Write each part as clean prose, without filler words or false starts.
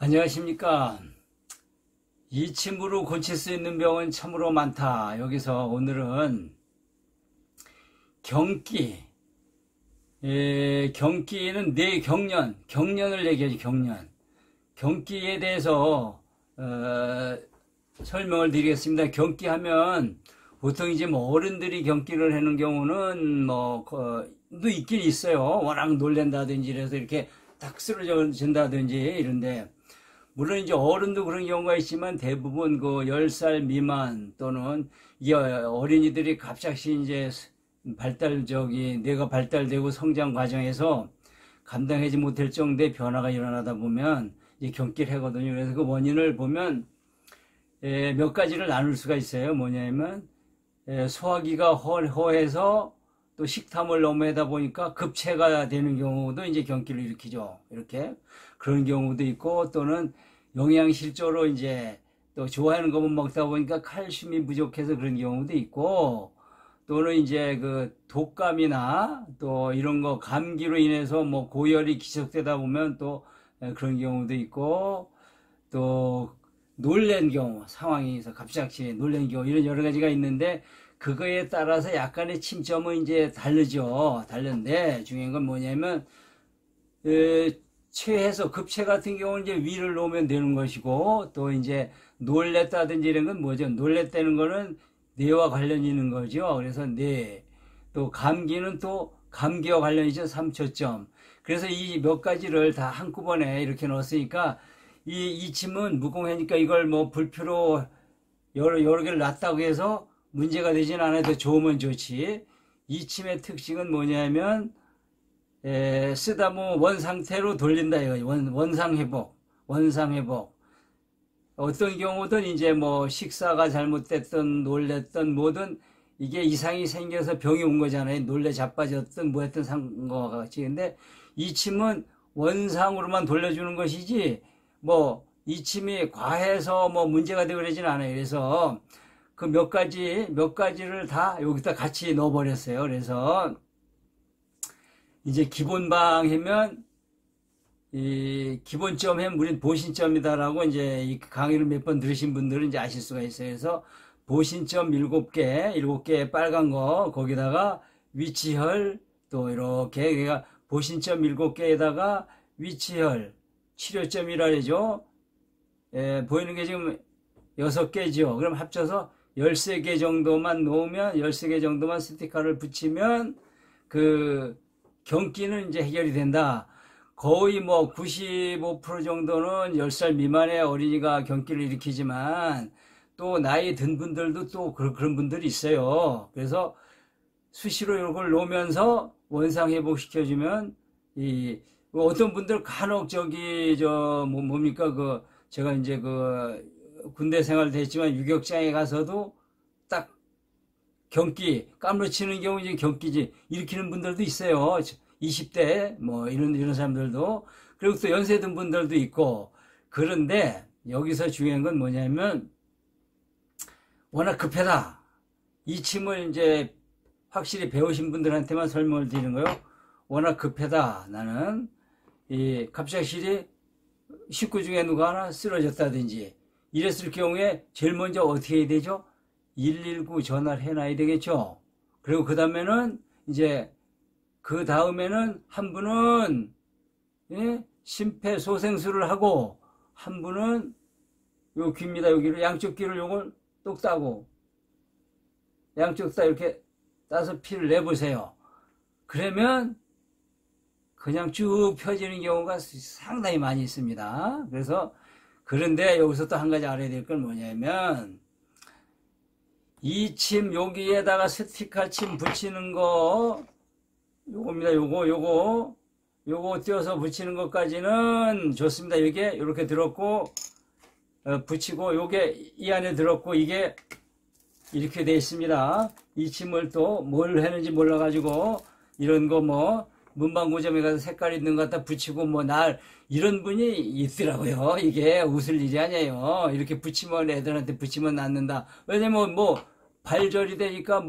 안녕하십니까. 이침으로 고칠 수 있는 병은 참으로 많다. 여기서 오늘은 경기, 경기는 경련을 얘기하지, 경련. 경기에 대해서 설명을 드리겠습니다. 경기하면 보통 이제 뭐 어른들이 경기를 하는 경우는 또 있긴 있어요. 워낙 놀랜다든지 이래서 이렇게 딱 쓰러진다든지 이런데, 물론 이제 어른도 그런 경우가 있지만 대부분 그 10살 미만 또는 이게 어린이들이 갑자기 이제 뇌가 발달되고 성장 과정에서 감당하지 못할 정도의 변화가 일어나다 보면 이제 경기를 하거든요. 그래서 그 원인을 보면 몇 가지를 나눌 수가 있어요. 뭐냐면 소화기가 허해서 또 식탐을 너무 하다 보니까 급체가 되는 경우도 이제 경기를 일으키죠. 이렇게 그런 경우도 있고, 또는 영양실조로 이제 또 좋아하는 것만 먹다 보니까 칼슘이 부족해서 그런 경우도 있고, 또는 이제 그 독감이나 또 이런 거 감기로 인해서 뭐 고열이 기척되다 보면 또 그런 경우도 있고, 또 놀란 경우, 상황에서 갑자기 놀란 경우, 이런 여러 가지가 있는데, 그거에 따라서 약간의 침점은 이제 다른데, 중요한 건 뭐냐면, 체해서 급체 같은 경우는 이제 위를 놓으면 되는 것이고, 또 이제 놀랬다든지 이런 건 뭐죠? 놀랬다는 거는 뇌와 관련이 있는 거죠. 그래서 또 감기는 또 감기와 관련이죠. 3초점. 그래서 이 몇 가지를 다 한꺼번에 이렇게 넣었으니까, 이 침은 무공해니까 이걸 뭐 불표로 여러 개를 놨다고 해서 문제가 되진 않아도 좋으면 좋지. 이 침의 특징은 뭐냐면, 쓰다 보면 원상태로 돌린다 이거지. 원상회복. 어떤 경우든 이제 뭐 식사가 잘못됐든 놀랬든 뭐든 이게 이상이 생겨서 병이 온 거잖아요. 놀래 자빠졌든 뭐 했든 상거와 같이. 근데 이 침은 원상으로만 돌려주는 것이지, 뭐 이 침이 과해서 뭐 문제가 되고 그러진 않아요. 그래서 그 몇 가지를 다 여기다 같이 넣어버렸어요. 그래서 이제 기본방 하면, 이 기본점 하면 우린 보신점이다라고 이제 이 강의를 몇 번 들으신 분들은 이제 아실 수가 있어요. 그래서 보신점 7개 빨간 거, 거기다가 위치혈, 또 이렇게, 그러니까 보신점 7개에다가 위치혈, 치료점이라 그러죠. 보이는 게 지금 6개죠. 그럼 합쳐서 13개 정도만 놓으면, 13개 정도만 스티커를 붙이면 그 경기는 이제 해결이 된다. 거의 뭐 95% 정도는 10살 미만의 어린이가 경기를 일으키지만, 또 나이 든 분들도 또 그런 분들이 있어요. 그래서 수시로 이걸 놓으면서 원상 회복시켜주면, 어떤 분들 간혹 뭡니까, 제가 이제 군대 생활도 했지만 유격장에 가서도 딱 까무러치는 경우 이제 경기지 일으키는 분들도 있어요. 20대 뭐 이런 사람들도, 그리고 또 연세 든 분들도 있고. 그런데 여기서 중요한 건 뭐냐면, 워낙 급하다. 이 침을 이제 확실히 배우신 분들한테만 설명을 드리는 거요. 워낙 급하다. 나는 갑작스레 식구 중에 누가 하나 쓰러졌다든지 이랬을 경우에 제일 먼저 어떻게 해야 되죠? 119 전화를 해놔야 되겠죠. 그리고 그 다음에는 한 분은 심폐소생술을 하고, 한 분은 요 귀입니다. 여기를 양쪽 귀를 요걸 똑 따고 양쪽 다 이렇게 따서 피를 내보세요. 그러면 그냥 쭉 펴지는 경우가 상당히 많이 있습니다. 그런데 여기서 또 한 가지 알아야 될 건 뭐냐면, 이 침 여기에다가 스티커 침 붙이는 거 요겁니다. 요거 띄어서 붙이는 것까지는 좋습니다. 이게 이렇게 들었고, 붙이고, 요게 이 안에 들었고, 이게 이렇게 돼 있습니다. 이 침을 또 뭘 했는지 몰라가지고 이런 거 문방구점에 가서 색깔 있는 거 갖다 붙이고 이런 분이 있더라고요. 이게 웃을 일이 아니에요. 이렇게 붙이면, 애들한테 붙이면 낫는다. 왜냐면 발절이 되니까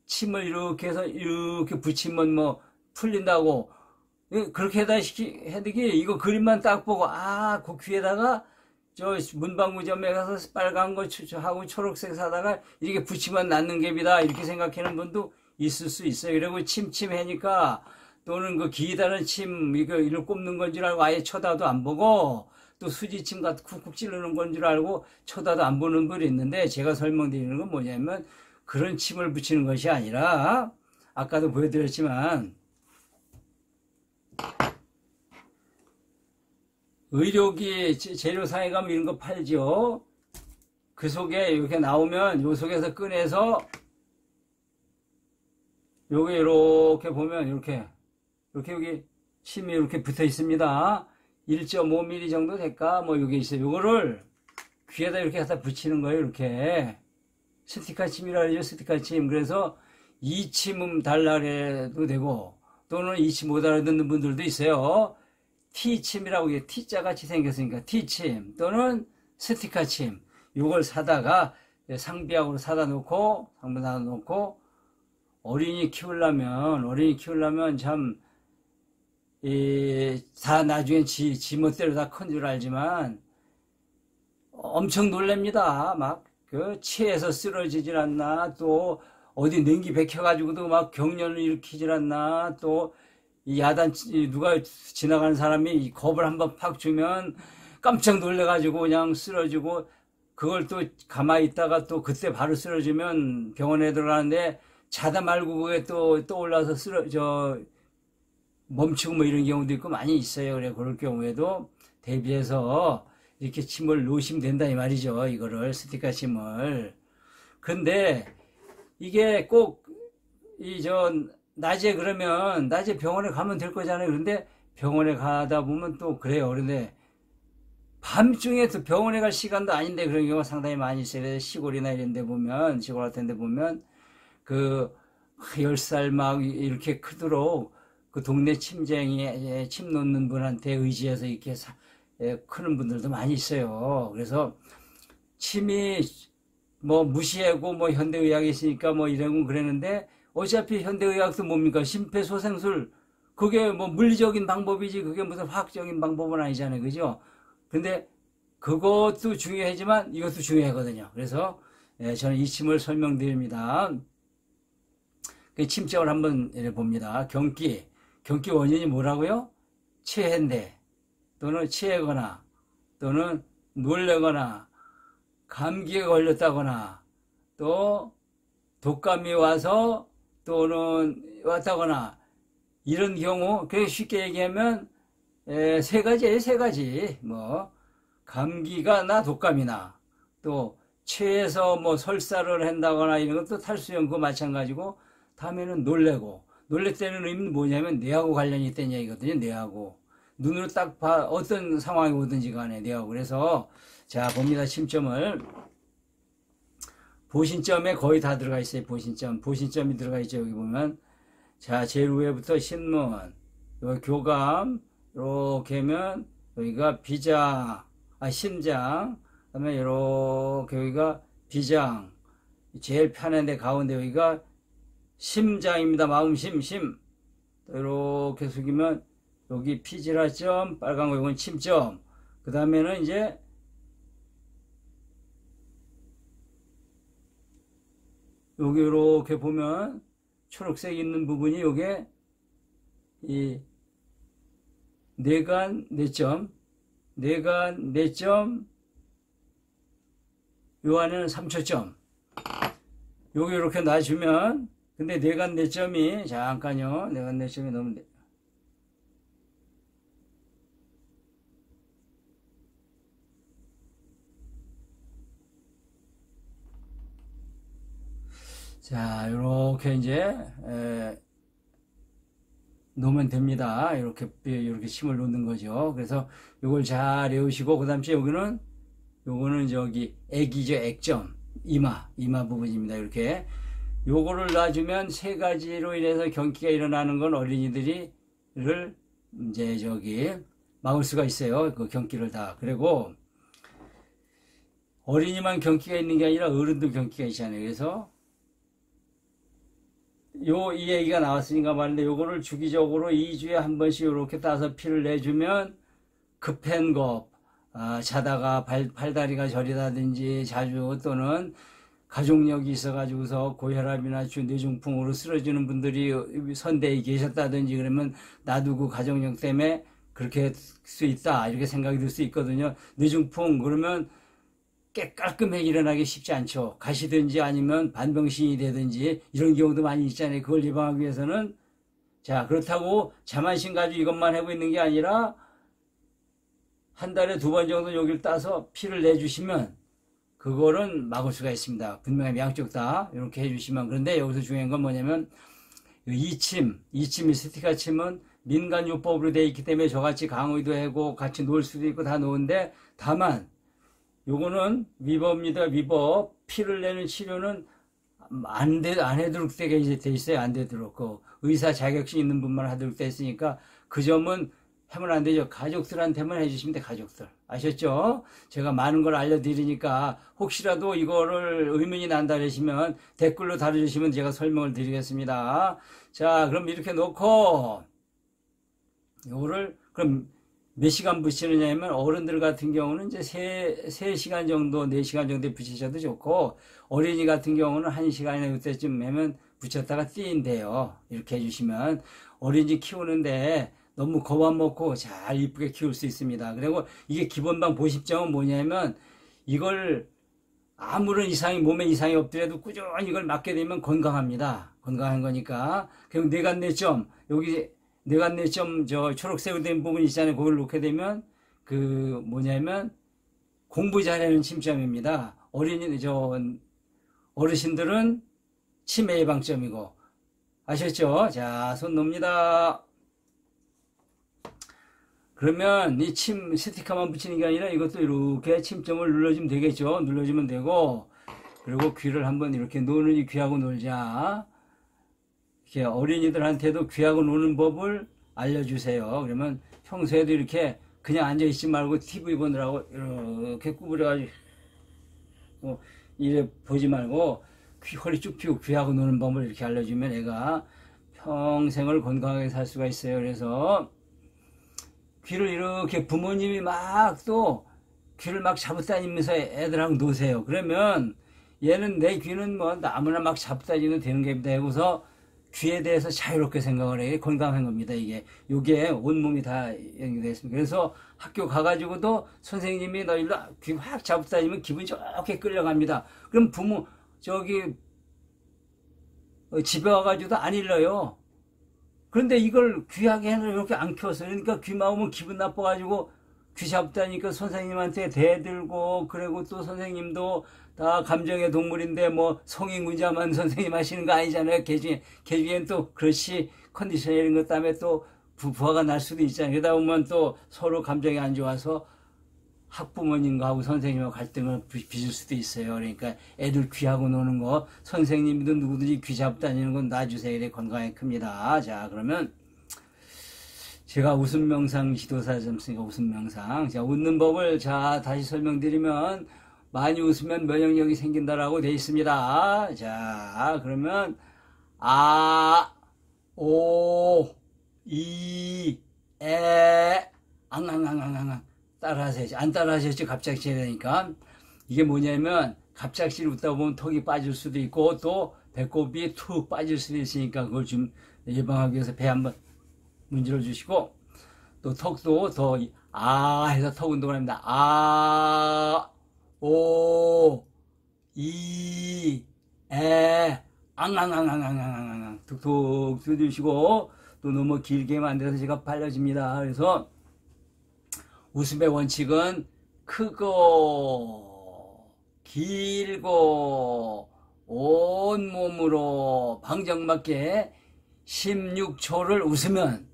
침을 이렇게 해서 이렇게 붙이면 풀린다고. 그렇게 해드기 이거 그림만 딱 보고 그 귀에다가 저 문방구점에 가서 빨간 거 하고 초록색 사다가 이렇게 붙이면 낫는 갭이다 이렇게 생각하는 분도 있을 수 있어요. 그리고 침침하니까 또는 그 기다란 침 이걸 꼽는 건 줄 알고 아예 쳐다도 안 보고 또 수지침 같은 쿡쿡 찌르는 건 줄 알고 쳐다도 안 보는 분이 있는데 제가 설명드리는 건 뭐냐면 그런 침을 붙이는 것이 아니라 아까도 보여드렸지만 의료기 재료상에 가면 이런 거 팔죠. 그 속에 이렇게 나오면 요 속에서 꺼내서 요게 이렇게 보면 이렇게 여기 침이 이렇게 붙어 있습니다. 1.5mm 정도 될까? 뭐 요게 있어요. 요거를 귀에다 이렇게 갖다 붙이는 거예요. 이렇게 스티커 침이라 그러죠. 스티커 침. 그래서 이 침 달라 그래도 되고 또는 이 침 못 알아듣는 분들도 있어요. T침이라고 해요. T자 같이 생겼으니까 T침 또는 스티커 침. 요걸 사다가 상비약으로 사다 놓고 어린이 키우려면 참 다 나중엔 지 멋대로 다 큰 줄 알지만 엄청 놀랍니다. 막 그 치에서 쓰러지질 않나, 또 어디 냉기 백혀가지고도 막 경련을 일으키질 않나, 또 이 야단 누가 지나가는 사람이 겁을 한번 팍 주면 깜짝 놀래가지고 그냥 쓰러지고, 그걸 또 가만히 있다가 또 그때 바로 쓰러지면 병원에 들어가는데 자다 말고 그게 또 올라서 멈추고 뭐 이런 경우도 있고 많이 있어요. 그래, 그럴 경우에도 대비해서 이렇게 침을 놓으시면 된다 이 말이죠. 이거를 스티커 침을. 근데 이게 꼭 낮에 그러면 낮에 병원에 가면 될 거잖아요. 그런데 병원에 가다 보면 또 그래요. 그런데 밤중에 또 병원에 갈 시간도 아닌데 그런 경우가 상당히 많이 있어요. 시골이나 이런 데 보면, 시골 같은 데 보면 그 10살 막 이렇게 크도록 그 동네 침쟁이 침 놓는 분한테 의지해서 이렇게 크는 분들도 많이 있어요. 그래서 침이 뭐 무시하고 뭐 현대의학이 있으니까 뭐 이러고 그랬는데, 어차피 현대의학도 뭡니까? 심폐소생술. 그게 뭐 물리적인 방법이지 그게 무슨 화학적인 방법은 아니잖아요. 그죠? 근데 그것도 중요하지만 이것도 중요하거든요. 그래서 저는 이 침을 설명드립니다. 그 침적을 한번 봅니다. 경기 원인이 뭐라고요? 체해인데, 또는 체하거나, 또는 놀래거나, 감기에 걸렸다거나, 또 독감이 와서 또는 왔다거나, 이런 경우, 그냥 쉽게 얘기하면 세 가지. 뭐 감기가 나 독감이 나, 또 체해서 뭐 설사를 한다거나 이런 것도 탈수형 그거 마찬가지고, 다음에는 놀랬다는 의미는 뭐냐면 뇌하고 관련이 있다는 얘기거든요. 뇌하고 눈으로 딱 봐, 어떤 상황이 오든지 간에 뇌하고. 그래서 자 봅니다. 침점을 보신점에 거의 다 들어가 있어요. 보신점이 들어가 있죠. 여기 보면 자 제일 위에부터 신문, 여기 교감, 이렇게 하면 여기가 심장, 그다음에 이렇게 여기가 비장, 제일 편한데 가운데 여기가 심장입니다. 마음 심. 또 이렇게 숙이면 여기 피지라점, 빨간 거 이건 침점. 그 다음에는 이제 여기 이렇게 보면 초록색 있는 부분이 요게 이 뇌간 내점, 요 안에는 3초점. 요게 이렇게 놔주면, 근데 뇌간 내점이 잠깐요. 뇌간 내점이 너무 자, 요렇게 이제 놓으면 됩니다. 이렇게 침을 놓는 거죠. 그래서 요걸 잘 외우시고, 그 다음에 요거는 저기 액이죠. 액점, 이마 부분입니다. 이렇게 요거를 놔주면 세 가지로 인해서 경기가 일어나는 건 어린이들을 이제 막을 수가 있어요. 그 경기를 다. 그리고 어린이만 경기가 있는 게 아니라 어른도 경기가 있잖아요. 그래서 이 얘기가 나왔으니까 말인데, 요거를 주기적으로 2주에 한 번씩 이렇게 따서 피를 내주면, 급한 거, 자다가 팔다리가 저리다든지 자주 또는 가족력이 있어가지고서 고혈압이나 뇌중풍으로 쓰러지는 분들이 선대에 계셨다든지 그러면 나도 그 가족력 때문에 그렇게 할 수 있다. 이렇게 생각이 들 수 있거든요. 뇌중풍, 그러면 깔끔하게 일어나기 쉽지 않죠. 가시든지 아니면 반병신이 되든지 이런 경우도 많이 있잖아요. 그걸 예방하기 위해서는 자, 그렇다고 자만심 가지고 이것만 하고 있는 게 아니라 한 달에 2번 정도 여기를 따서 피를 내주시면 그거는 막을 수가 있습니다. 분명히 양쪽 다 이렇게 해주시면. 그런데 여기서 중요한 건 뭐냐면 이침, 스티카 침은 민간요법으로 되어 있기 때문에 저같이 강의도 하고 같이 놀 수도 있고 다 노는데, 다만 요거는 위법입니다. 위법. 피를 내는 치료는 안 해도록 되게 돼 있어요. 안 되도록. 그 의사 자격증 있는 분만 하도록 돼 있으니까 그 점은 하면 안 되죠. 가족들한테만 해주시면 돼, 가족들. 아셨죠? 제가 많은 걸 알려드리니까 혹시라도 이거를 의문이 난다 그러시면 댓글로 달아주시면 제가 설명을 드리겠습니다. 자, 그럼 이렇게 놓고 이거를 그럼 몇 시간 붙이느냐 하면 어른들 같은 경우는 이제 3시간 정도, 4시간 정도에 붙이셔도 좋고, 어린이 같은 경우는 1시간이나 그때쯤 하면 붙였다가 띄인대요. 이렇게 해주시면 어린이 키우는데 너무 겁 안 먹고 잘 이쁘게 키울 수 있습니다. 그리고 이게 기본방 보습정은 뭐냐면 이걸 아무런 몸에 이상이 없더라도 꾸준히 이걸 맞게 되면 건강합니다. 건강한 거니까. 그리고 뇌간내점, 여기 뇌간내점 초록색으로 된 부분 있잖아요. 그걸 놓게 되면 공부 잘하는 침점입니다. 어르신들은 치매 예방점이고. 아셨죠? 자, 손 놓습니다. 그러면 이 스티커만 붙이는 게 아니라 이것도 이렇게 침점을 눌러주면 되겠죠. 눌러주면 되고, 그리고 귀를 한번 이렇게 노는이 귀하고 놀자. 이렇게 어린이들한테도 귀하고 노는 법을 알려주세요. 그러면 평소에도 이렇게 그냥 앉아있지 말고 TV 보느라고 이렇게 구부려가지고 이래 보지 말고 허리 쭉 펴고 귀하고 노는 법을 이렇게 알려주면 애가 평생을 건강하게 살 수가 있어요. 그래서 귀를 이렇게 부모님이 귀를 막 잡고 다니면서 애들하고 노세요. 그러면 얘는 내 귀는 뭐 아무나 막 잡고 다니면 되는 겁니다. 하고서 귀에 대해서 자유롭게 생각을 해요. 건강한 겁니다. 요게 온몸이 다 연결되어 있습니다. 그래서 학교 가가지고도 선생님이 너 일로 귀 확 잡고 다니면 기분 좋게 끌려갑니다. 그럼 집에 와가지고도 안 일러요. 그런데 이걸 귀하게 해서 이렇게 안 키웠어요. 그러니까 귀 마우면 기분 나빠가지고 귀 잡다니까 선생님한테 대들고, 그리고 또 선생님도 다 감정의 동물인데 뭐 성인군자만 선생님 하시는 거 아니잖아요. 개중엔 또 그렇지 컨디션이 이런 것 때문에 또 부하가 날 수도 있잖아요. 그러다 보면 또 서로 감정이 안 좋아서 학부모님하고 선생님하고 갈등을 빚을 수도 있어요. 그러니까 애들 귀하고 노는 거, 선생님이든 누구든지 귀 잡고 다니는 건 놔주세요. 이래 건강에 큽니다. 자, 그러면 제가 웃음 명상 지도사 점수니까 웃음 명상. 자, 웃는 법을 다시 설명드리면, 많이 웃으면 면역력이 생긴다라고 되어 있습니다. 자, 그러면 오, 이, 에, 앙앙앙앙앙 따라하세요. 안 따라하셨죠? 갑작스레 되니까. 이게 뭐냐면 갑작스레 웃다 보면 턱이 빠질 수도 있고 또 배꼽이 툭 빠질 수도 있으니까 그걸 좀 예방하기 위해서 배 한번 문질러 주시고, 또 턱도 해서 턱 운동을 합니다. 오, 이, 에, 앙앙앙앙앙앙앙 툭툭 두드리시고, 또 너무 길게 만들어서 제가 발라줍니다. 그래서 웃음의 원칙은 크고 길고 온몸으로 방정맞게 16초를 웃으면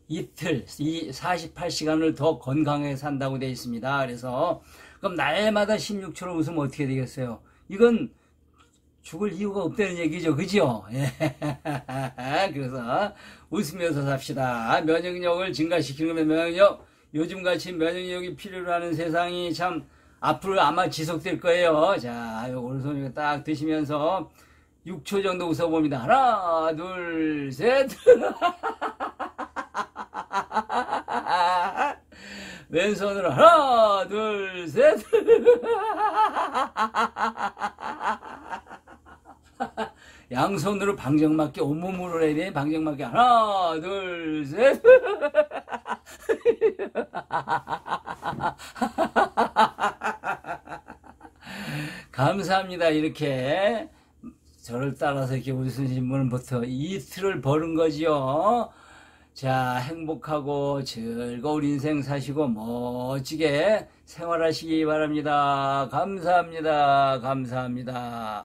이틀, 48시간을 더 건강하게 산다고 되어 있습니다. 그래서 그럼 날마다 16초를 웃으면 어떻게 되겠어요? 이건 죽을 이유가 없다는 얘기죠. 그죠? 그래서 웃으면서 삽시다. 면역력을 증가시키는 거면 면역력, 요즘같이 면역력이 필요로 하는 세상이 참 앞으로 아마 지속될 거예요. 자, 요걸 손에 딱 드시면서 6초 정도 웃어봅니다. 하나, 둘, 셋. 왼손으로 하나, 둘, 셋. 양손으로 방정맞게 온몸으로 해야 돼. 방정맞게 하나, 둘, 셋. 감사합니다. 이렇게 저를 따라서 이렇게 웃으신 분부터 이틀을 버는 거지요. 자, 행복하고 즐거운 인생 사시고 멋지게 생활하시기 바랍니다. 감사합니다. 감사합니다.